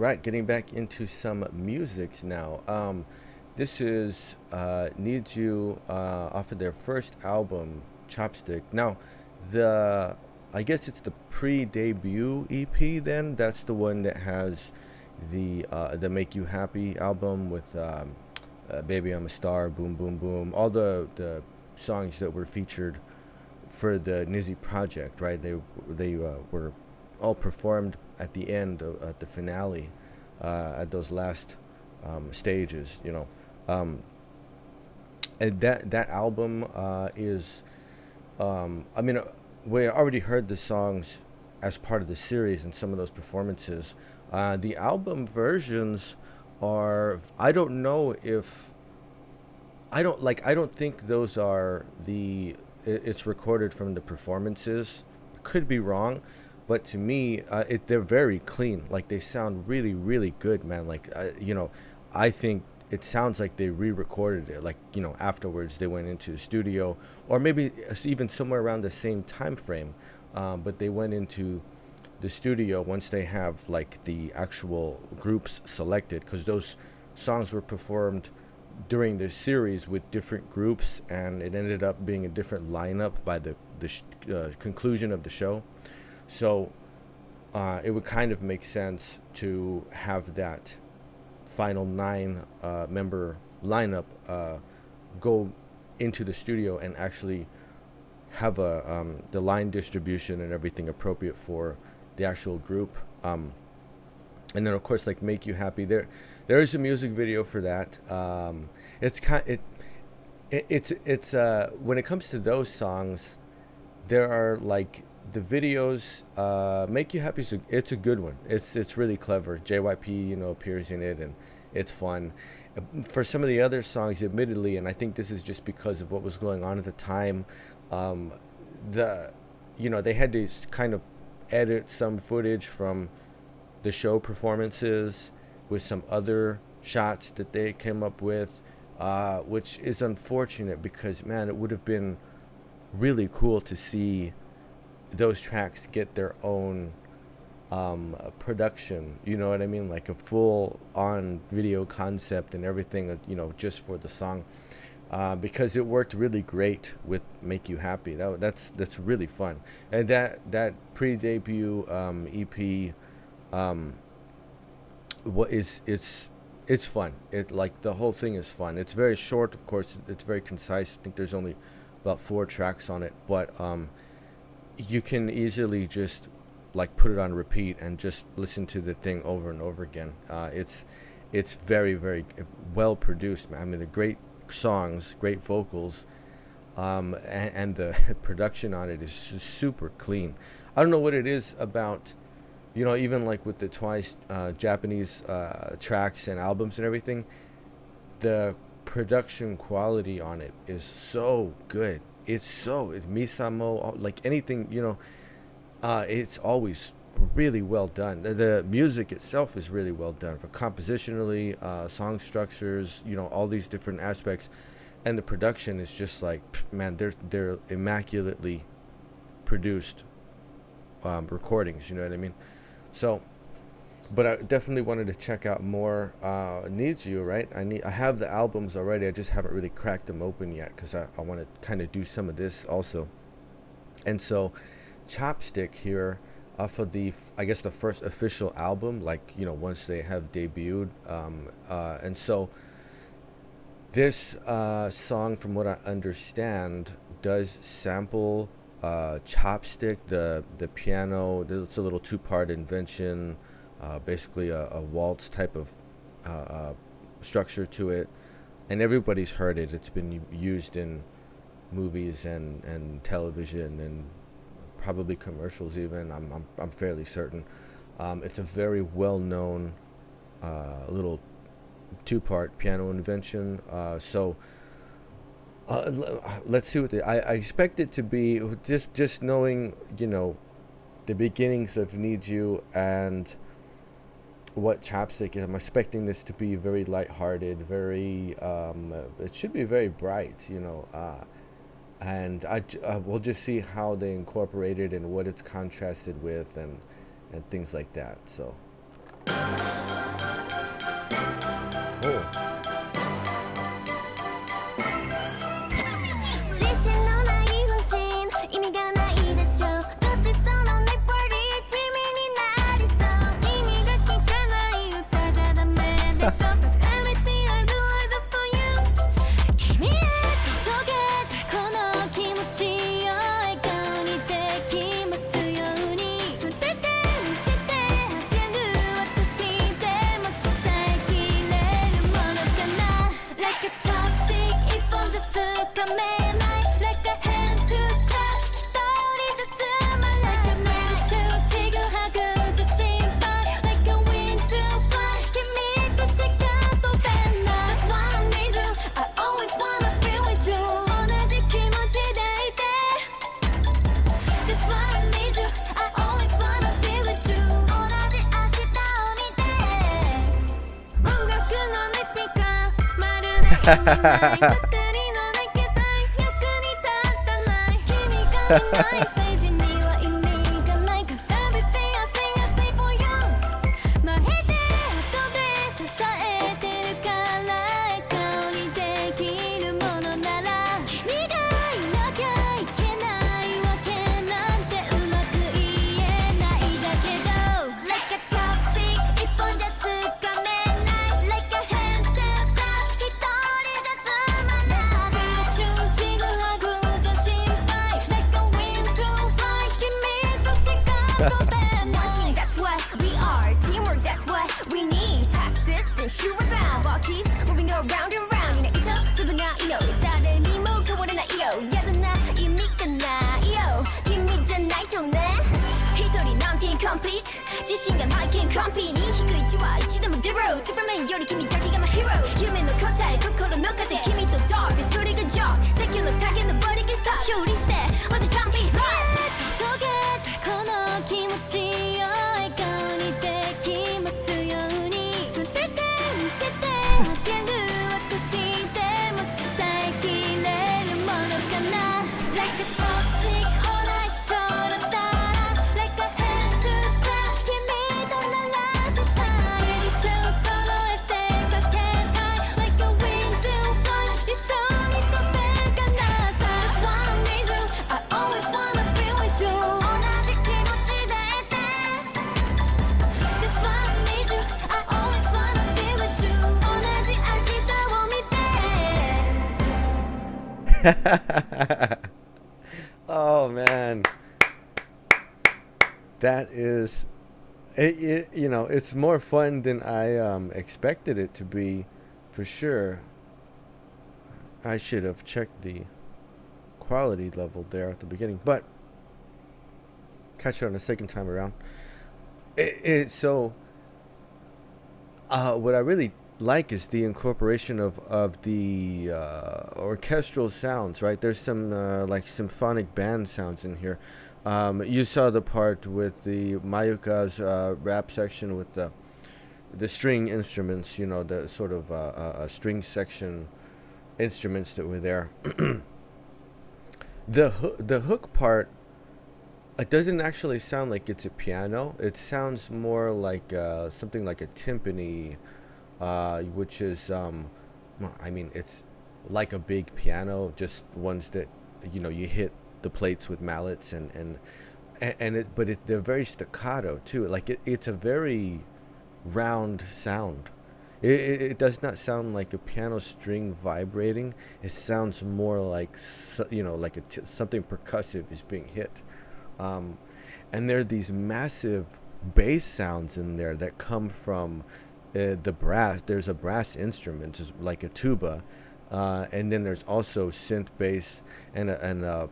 right, getting back into some musics now. This is NiziU off of their first album, Chopstick. Now, the I guess it's the pre-debut EP. Then that's the one that has the Make You Happy album with Baby I'm a Star, Boom Boom Boom, all the songs that were featured for the Nizi project. Right, they were all performed at the end at the finale, at those last stages, and that album is, I mean, we already heard the songs as part of the series and some of those performances. The album versions are, I don't know if I don't think those are it's recorded from the performances. Could be wrong, but to me, they're very clean. Like, they sound really, really good, man. Like, I think it sounds like they re-recorded it. Like, afterwards they went into the studio, or maybe even somewhere around the same time frame. But they went into the studio once they have like the actual groups selected, because those songs were performed during the series with different groups, and it ended up being a different lineup by the conclusion of the show. So it would kind of make sense to have that final 9 member lineup go into the studio and actually have the line distribution and everything appropriate for the actual group. And then of course, like, Make You Happy, there is a music video for that. It's when it comes to those songs, there are like the videos. Make You Happy it's a good one. It's really clever. JYP appears in it, and it's fun. For some of the other songs, admittedly, and I think this is just because of what was going on at the time, they had to kind of edit some footage from the show performances with some other shots that they came up with, which is unfortunate, because, man, it would have been really cool to see those tracks get their own production, you know what I mean, like a full on video concept and everything, just for the song, because it worked really great with Make You Happy. That's really fun. And that pre-debut EP, it's fun. It, like, the whole thing is fun. It's very short, of course. It's very concise. I think there's only about 4 tracks on it, but you can easily just like put it on repeat and just listen to the thing over and over again. It's very, very well produced, man. I mean, the great songs, great vocals, and the production on it is just super clean. I don't know what it is about, even like with the Twice Japanese tracks and albums and everything, the production quality on it is so good. It's Misamo, like anything, it's always really well done. The music itself is really well done, for compositionally, song structures, all these different aspects, and the production is just like, man, they're immaculately produced recordings. You know what I mean? So, but I definitely wanted to check out more NiziU, right? I have the albums already. I just haven't really cracked them open yet, because I want to kind of do some of this also. And so, Chopstick here, off of I guess the first official album, like, once they have debuted. And so this song, from what I understand, does sample Chopstick, the piano. It's a little 2-part invention, basically a waltz type of structure to it, and everybody's heard it. It's been used in movies and television and probably commercials even. I'm fairly certain. It's a very well-known little 2-part piano invention. So let's see what I expect it to be. Just knowing the beginnings of NiziU and what Chopstick is, I'm expecting this to be very lighthearted, very it should be very bright, and we'll just see how they incorporate it and what it's contrasted with, and things like that. So Oh. That's what we are. Teamwork, that's what we need. Pass this, then shoot around. Ball keeps moving around and round. 이나 이터 수분아 이노 다들 미모 그원이나 이요. 야드나 이미까나 이요. 힘이잖아 이통네. 히토리 남팀 complete. 지신간 하이킹 컴피니. 희그이 좋아 이치다만 zero. Superman 요리 kimi dark 가 my hero.夢の答え心の糧君と dark. 내 소리가 job. 새끼 너 타겟 너 버리기 stop. 효리 스텝 어디 champion. この気持ちを笑顔にできますように全て見せてあげる私でも伝えきれるものかな Like a chopstick ほら一緒だったら Like a hand to clap 君と鳴らしたい一緒揃えてかけたい Like a wind to fly 一緒に飛べるかな That's why I need you I always wanna be with you Oh man, that is it, you know, it's more fun than I expected it to be, for sure. I should have checked the quality level there at the beginning, but catch it on the second time around. So what I really like is the incorporation of the orchestral sounds, right? There's some like symphonic band sounds in here. You saw the part with the Mayuka's rap section with the string instruments, you know, the sort of string section instruments that were there. The hook part, it doesn't actually sound like it's a piano. It sounds more like something like a timpani, which is, I mean, it's like a big piano, just ones that, you know, you hit the plates with mallets but they're very staccato too. Like it's a very round sound. It does not sound like a piano string vibrating. It sounds more like, you know, like something percussive is being hit. And there are these massive bass sounds in there that come from the brass. There's a brass instrument, like a tuba, and then there's also synth bass and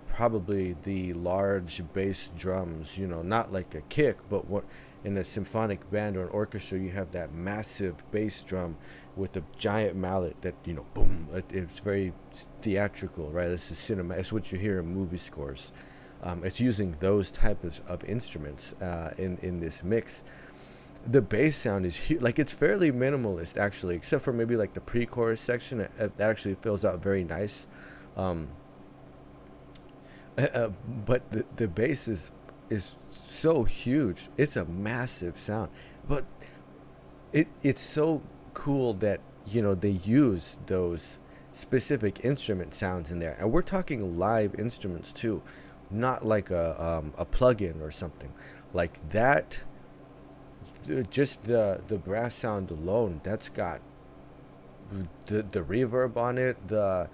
probably the large bass drums. You know, not like a kick, but what in a symphonic band or an orchestra, you have that massive bass drum with a giant mallet that, you know, boom. It's very theatrical, right? This is cinema. It's what you hear in movie scores. It's using those types of instruments in this mix. The bass sound is huge. Like, it's fairly minimalist, actually, except for maybe like the pre-chorus section. That actually fills out very nice. But the bass is so huge. It's a massive sound. But it's so cool that they use those specific instrument sounds in there, and we're talking live instruments too, not like a plug-in or something like that. Just the brass sound alone, that's got the reverb on it, the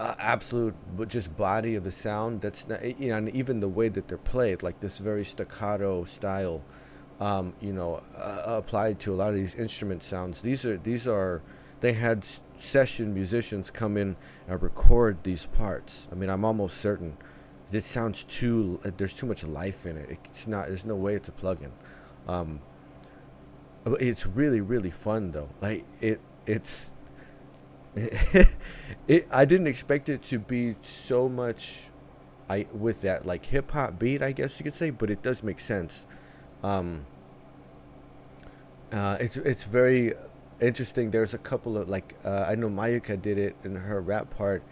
absolute just body of the sound. That's not, and even the way that they're played, like this very staccato style, applied to a lot of these instrument sounds. These are they had session musicians come in and record these parts. I mean, I'm almost certain this sounds there's too much life in it. It's not, there's no way it's a plug-in. It's really, really fun though. Like it's I didn't expect it to be so much with that like hip hop beat, I guess you could say, but it does make sense. It's very interesting. There's a couple of I know Mayuka did it in her rap part,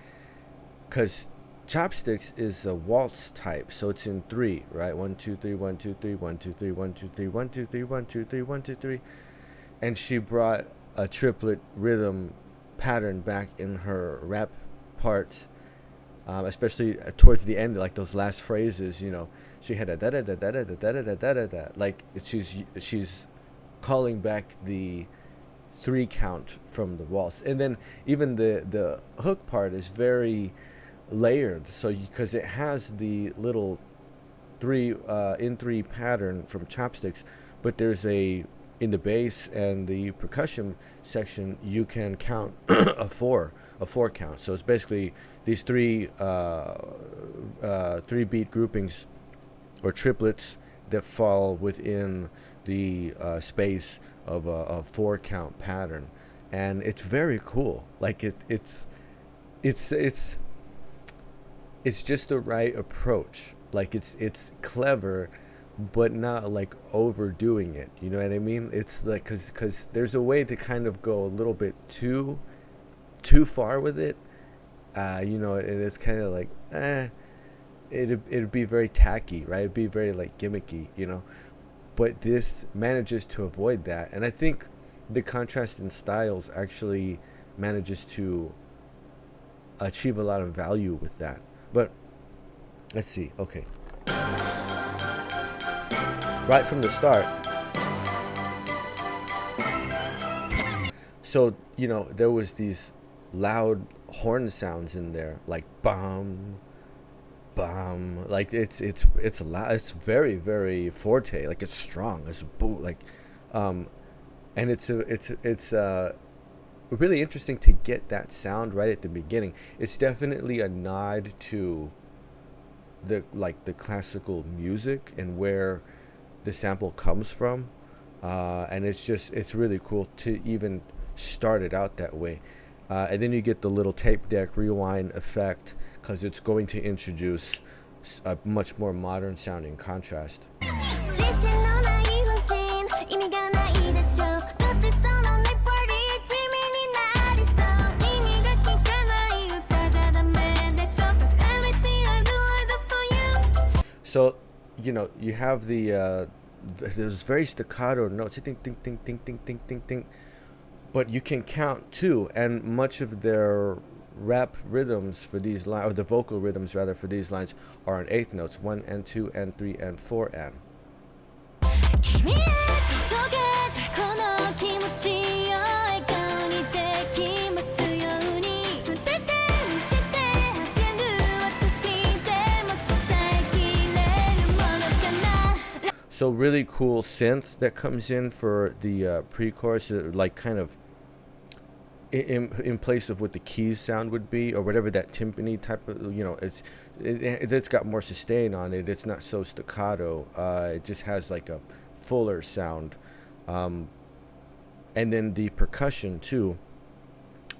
because Chopsticks is a waltz type, so it's in 3, right? 1 2 3 1 2 3 1 2 3 1 2 3 1 2 3 1 2 3 1 2 3, and she brought a triplet rhythm pattern back in her rap parts, especially towards the end, like those last phrases. She had a da da da da da da da da da da, like she's calling back the 3 count from the waltz, and then even the hook part is very layered, so because it has the little 3 in 3 pattern from Chopsticks, but there's in the bass and the percussion section you can count a 4 count. So it's basically these 3 beat groupings or triplets that fall within the space of a 4 count pattern, and it's very cool. Like it's just the right approach. Like it's clever, but not like overdoing it. You know what I mean? It's like because there's a way to kind of go a little bit too far with it. And it's kind of like it'd be very tacky, right? It'd be very like gimmicky, But this manages to avoid that, and I think the contrast in styles actually manages to achieve a lot of value with that. But let's see. Okay, right from the start. So there was these loud horn sounds in there, like bum, bum. Like it's loud. It's very, very forte. Like it's strong. It's boot. Like, and it's really interesting to get that sound right at the beginning. It's definitely a nod to the classical music and where the sample comes from, and it's really cool to even start it out that way, and then you get the little tape deck rewind effect, because it's going to introduce a much more modern sounding contrast. So, you have those very staccato notes, ting, ting, ting, ting, ting, ting, ting, ting, but you can count too, and much of their rap rhythms for these lines, or the vocal rhythms rather, for these lines are on 8th notes, 1 and 2 and 3 and 4 and. So really cool synth that comes in for the pre-chorus, like kind of in place of what the keys sound would be, or whatever that timpani type of, it's got more sustain on it. It's not so staccato. It just has like a fuller sound, and then the percussion too.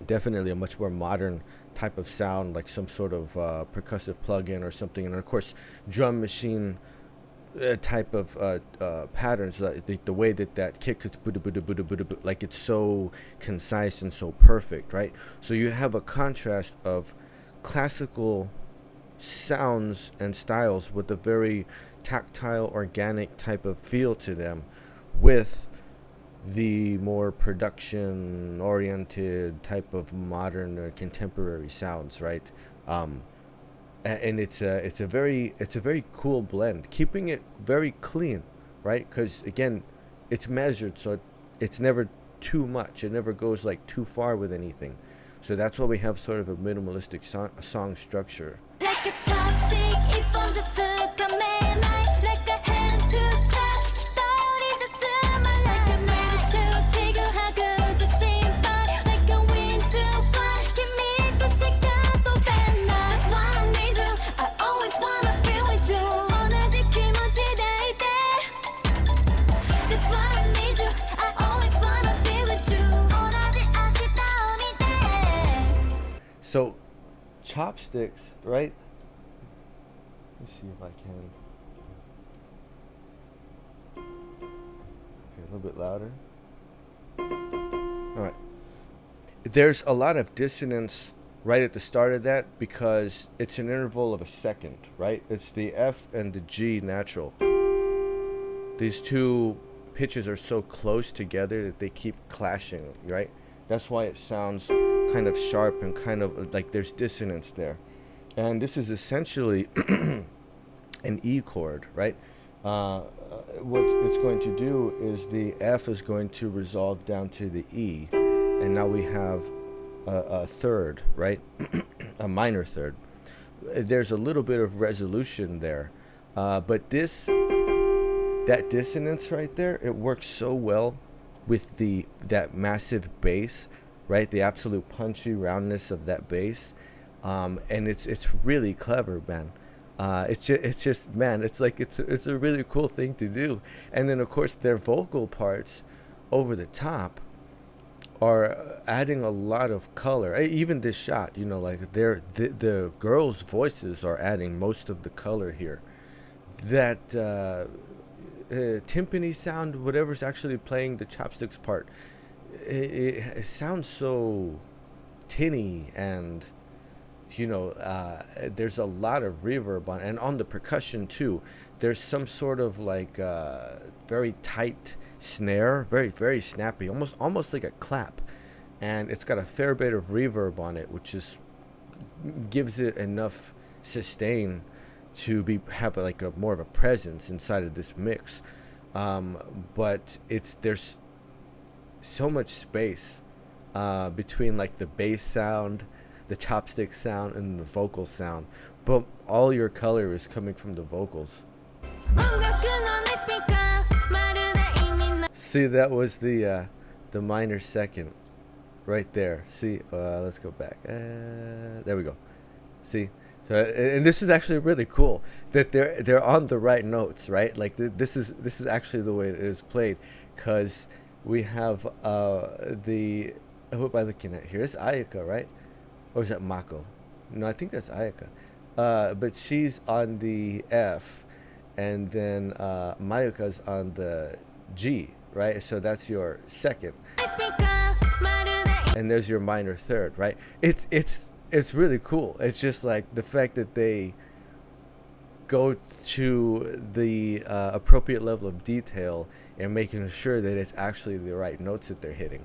Definitely a much more modern type of sound, like some sort of percussive plug-in or something, and of course drum machine type of patterns, like the way that kick is like it's so concise and so perfect, right? So you have a contrast of classical sounds and styles with a very tactile, organic type of feel to them, with the more production oriented type of modern or contemporary sounds, right? And it's a very cool blend, keeping it very clean, right? Because again, it's measured, so it's never too much. It never goes like too far with anything. So that's why we have sort of a minimalistic song structure. Like a chopstick, like a hand to clap, like a like a wind to fly. That's why I need you. I always wanna be with you. That's why I need you. I always wanna be with you. So chopsticks, right? Let me see if I can. Okay, a little bit louder. All right. There's a lot of dissonance right at the start of that because it's an interval of a second, right? It's the F and the G natural. These two pitches are so close together that they keep clashing, right? That's why it sounds kind of sharp and kind of like there's dissonance there. And this is essentially an E chord, right? What it's going to do is the F is going to resolve down to the E, and now we have a third, right? A minor third. There's a little bit of resolution there, but that dissonance right there, it works so well with that massive bass, right? The absolute punchy roundness of that bass, and it's really clever, man. It's just man, it's a really cool thing to do. And then of course their vocal parts over the top are adding a lot of color. Even this shot, you know, like the girls' voices are adding most of the color here. That timpani sound, whatever's actually playing the chopsticks part, it sounds so tinny, and you know, there's a lot of reverb on, and on the percussion too. There's some sort of like very tight snare, very, very snappy, almost like a clap, and it's got a fair bit of reverb on it, which is gives it enough sustain to have like a more of a presence inside of this mix. But there's so much space between like the bass sound, the chopstick sound, and the vocal sound, but all your color is coming from the vocals. See, that was the minor second right there. See, let's go back. There we go. See, so, and this is actually really cool that they're on the right notes, right? Like this is actually the way it is played, because we have who am I looking at here? It's Ayaka, right? Or is that Mako? No, I think that's Ayaka. But she's on the F, and then Mayuka's on the G, right? So that's your second, and there's your minor third, right? It's really cool. It's just like the fact that they go to the appropriate level of detail and making sure that it's actually the right notes that they're hitting.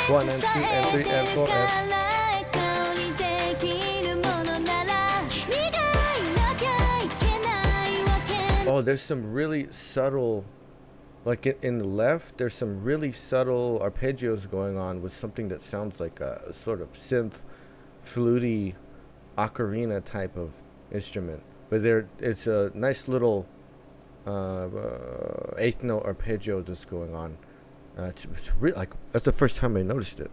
One and two and three and four and... Oh, there's some really subtle, like in the left, there's some really subtle arpeggios going on with something that sounds like a sort of synth, fluty, ocarina type of instrument. But it's a nice little eighth note arpeggio that's going on. It's really, like, that's the first time I noticed it.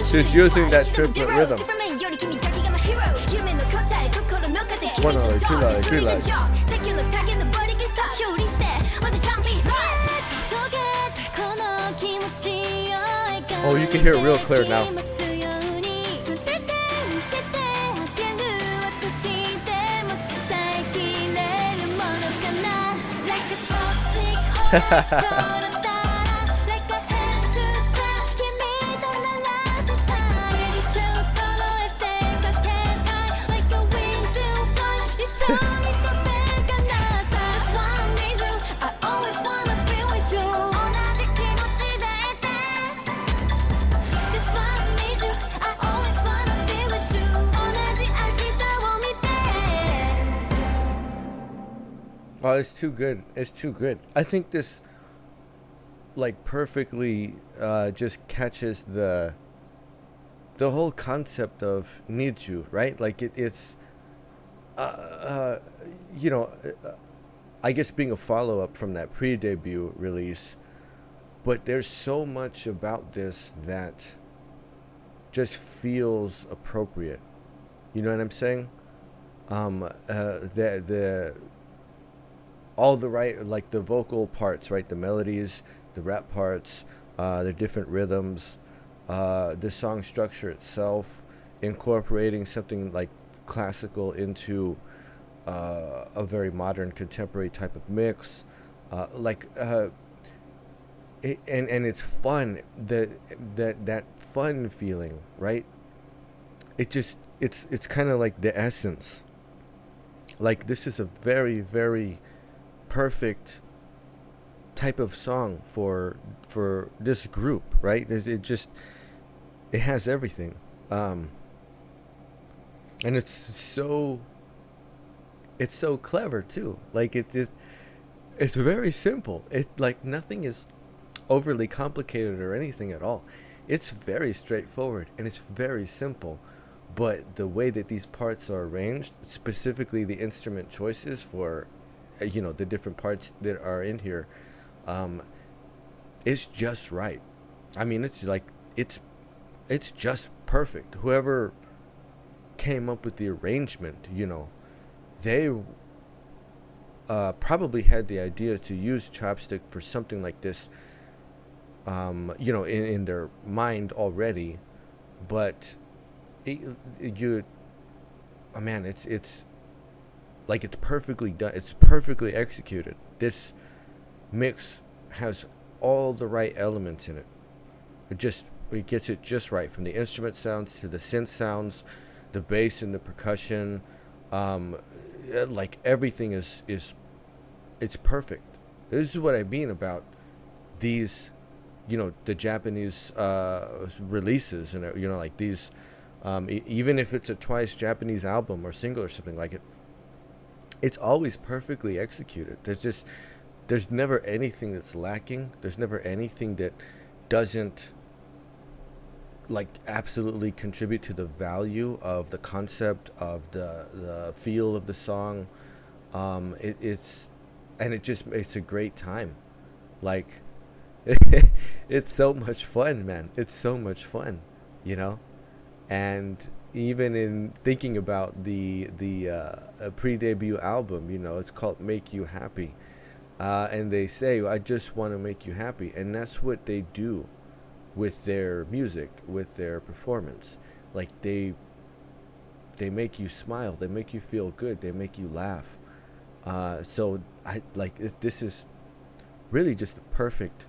She's using that triplet rhythm. 1 line, 2 line, 3 line. Oh, you can hear it real clear now. Oh, it's too good. It's too good. I think this like perfectly just catches the whole concept of NiziU, right? Like it's you know, I guess being a follow-up from that pre-debut release, but there's so much about this that just feels appropriate. You know what I'm saying? The all the right, like the vocal parts, right? The melodies, the rap parts, the different rhythms, the song structure itself, incorporating something like classical into a very modern contemporary type of mix, and it's fun. That fun feeling, right? It's kind of like the essence. Like this is a very, very perfect type of song for this group, right? It has everything, and it's so clever too. Like it's very simple. It like nothing is overly complicated or anything at all. It's very straightforward and it's very simple, but the way that these parts are arranged, specifically the instrument choices for the different parts that are in here, it's just right. I mean, it's like it's just perfect. Whoever came up with the arrangement, they probably had the idea to use Chopstick for something like this, in their mind already, but it's like it's perfectly done. It's perfectly executed. This mix has all the right elements in it. It gets it just right, from the instrument sounds to the synth sounds, the bass and the percussion. Like everything is it's perfect. This is what I mean about these, the Japanese releases, and like these, even if it's a twice Japanese album or single or something like it. It's always perfectly executed. There's never anything that's lacking. There's never anything that doesn't like absolutely contribute to the value of the concept of the feel of the song. It's a great time. Like it's so much fun, man. It's so much fun, and even in thinking about the pre-debut album, it's called Make You Happy, and they say, I just want to make you happy, and that's what they do with their music, with their performance. Like they make you smile, they make you feel good, they make you laugh. So I like this is really just a perfect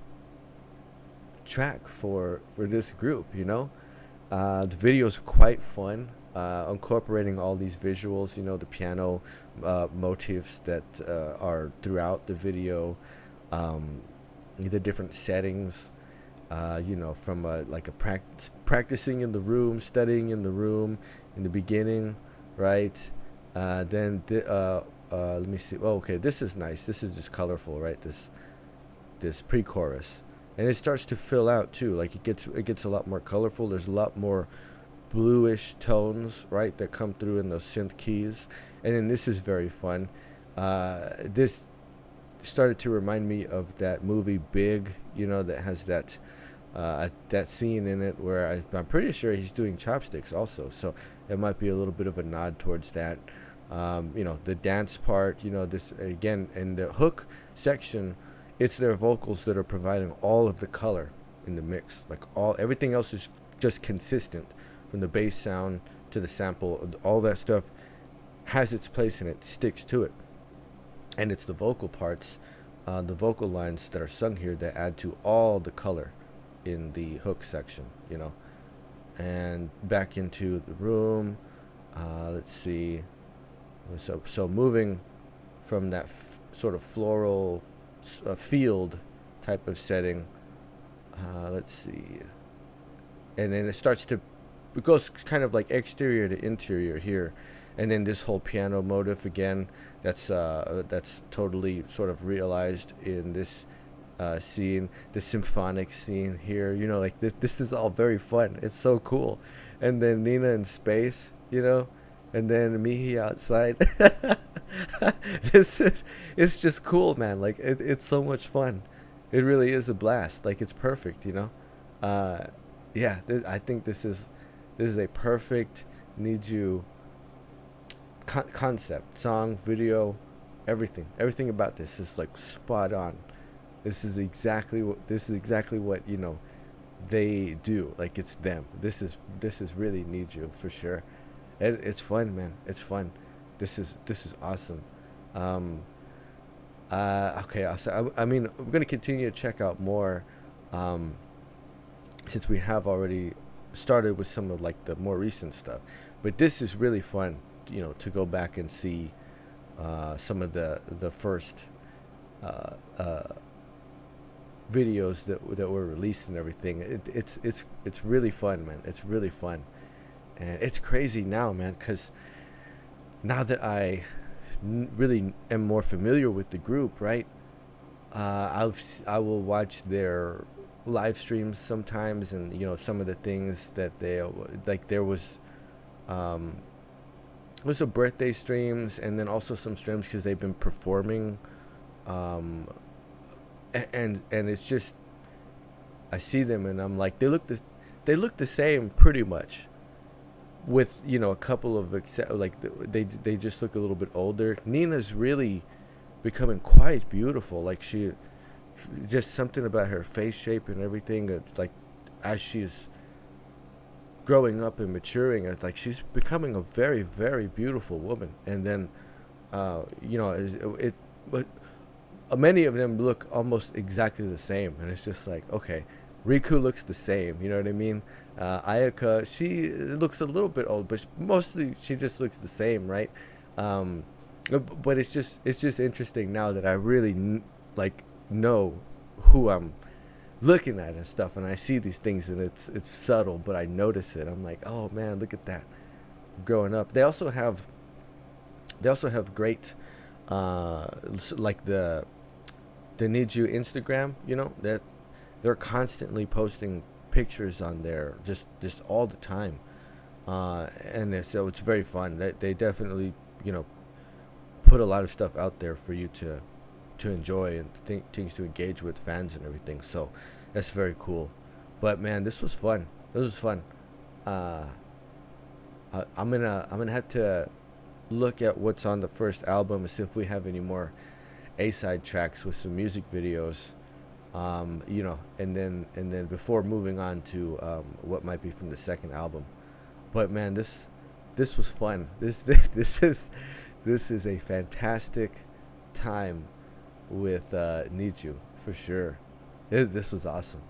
track for this group. The video is quite fun, incorporating all these visuals, the piano motifs that are throughout the video, the different settings, from practicing in the room, studying in the room in the beginning, right? Then let me see. Oh, okay, this is nice. This is just colorful, right? This pre-chorus. And it starts to fill out too. Like it gets a lot more colorful. There's a lot more bluish tones, right, that come through in those synth keys. And then this is very fun. This started to remind me of that movie Big, that has that that scene in it where I'm pretty sure he's doing chopsticks also, so it might be a little bit of a nod towards that. The dance part, this again in the hook section, it's their vocals that are providing all of the color in the mix. Like everything else is just consistent, from the bass sound to the sample. All that stuff has its place and it sticks to it. And it's the vocal parts, the vocal lines that are sung here that add to all the color in the hook section, And back into the room. Let's see. So moving from that sort of floral field type of setting. Let's see. And then it goes kind of like exterior to interior here. And then this whole piano motif again, that's totally sort of realized in this scene, the symphonic scene here. Like this is all very fun. It's so cool. And then Nina in space, and then Mihi outside. It's just cool, man. Like it's so much fun. It really is a blast. Like it's perfect, I think this is a perfect NiziU concept, song, video, everything about this is like spot on. This is exactly what they do. Like it's them. This is really NiziU for sure. It's fun, man. It's fun. This is awesome. Okay, I'm gonna continue to check out more, since we have already started with some of like the more recent stuff. But this is really fun, to go back and see some of the first videos that were released and everything. It's really fun, man. It's really fun, and it's crazy now, man, because now that I really am more familiar with the group, right? I will watch their live streams sometimes, and some of the things that they like. There was a birthday streams, and then also some streams because they've been performing, and it's just, I see them and I'm like, they look the same pretty much, with a couple of they just look a little bit older. Nina's really becoming quite beautiful. Like she just something about her face shape and everything, like as she's growing up and maturing, it's like she's becoming a very, very beautiful woman. And then but many of them look almost exactly the same, and it's just like, okay, Riku looks the same, you know what I mean? Ayaka, she looks a little bit old, but mostly she just looks the same, right? But it's just interesting now that I really know who I'm looking at and stuff, and I see these things, and it's subtle, but I notice it. I'm like, oh man, look at that. Growing up, they also have great like the NiziU Instagram, that they're constantly posting pictures on there just all the time, and so it's very fun. They definitely put a lot of stuff out there for you to enjoy and things to engage with, fans and everything. So that's very cool. But man, this was fun. I'm gonna have to look at what's on the first album and see if we have any more A-side tracks with some music videos, and then before moving on to what might be from the second album. But man, this was fun. This is a fantastic time with NiziU for sure. This was awesome.